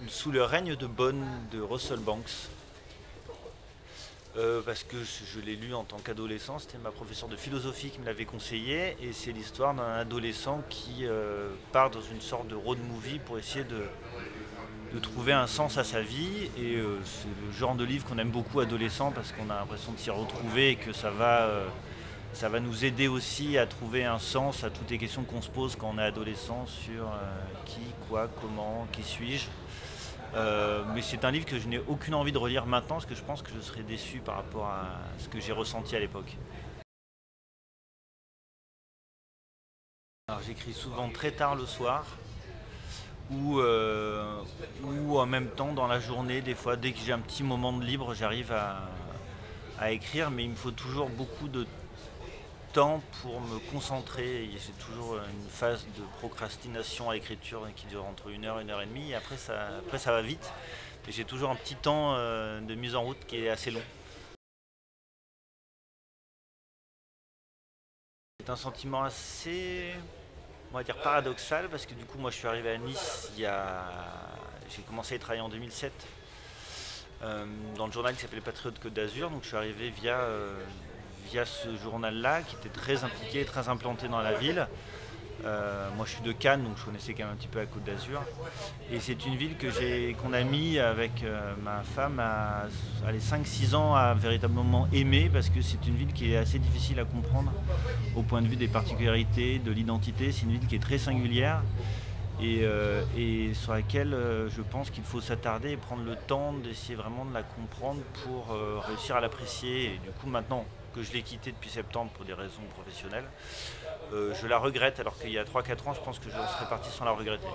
Sous le règne de Bonn de Russell Banks. Parce que je l'ai lu en tant qu'adolescent, c'était ma professeure de philosophie qui me l'avait conseillé, et c'est l'histoire d'un adolescent qui part dans une sorte de road movie pour essayer de trouver un sens à sa vie, et c'est le genre de livre qu'on aime beaucoup adolescent parce qu'on a l'impression de s'y retrouver et que ça va nous aider aussi à trouver un sens à toutes les questions qu'on se pose quand on est adolescent sur qui, quoi, comment, qui suis-je. Mais c'est un livre que je n'ai aucune envie de relire maintenant parce que je pense que je serais déçu par rapport à ce que j'ai ressenti à l'époque. Alors j'écris souvent très tard le soir ou en même temps dans la journée, des fois dès que j'ai un petit moment de libre j'arrive à écrire, mais il me faut toujours beaucoup de temps pour me concentrer. J'ai toujours une phase de procrastination à l'écriture qui dure entre une heure et demie, et après ça va vite. Et j'ai toujours un petit temps de mise en route qui est assez long. C'est un sentiment assez, on va dire, paradoxal parce que du coup moi je suis arrivé à Nice j'ai commencé à y travailler en 2007 dans le journal qui s'appelait Patriote Côte d'Azur. Donc je suis arrivé via ce journal-là qui était très impliqué, très implanté dans la ville. Moi je suis de Cannes, donc je connaissais quand même un petit peu la Côte d'Azur. Et c'est une ville qu'on a mis avec ma femme à 5-6 ans à véritablement aimer, parce que c'est une ville qui est assez difficile à comprendre au point de vue des particularités, de l'identité. C'est une ville qui est très singulière et sur laquelle je pense qu'il faut s'attarder et prendre le temps d'essayer vraiment de la comprendre pour réussir à l'apprécier. Et du coup maintenant que je l'ai quittée depuis septembre pour des raisons professionnelles, je la regrette, alors qu'il y a 3-4 ans je pense que je serais parti sans la regretter.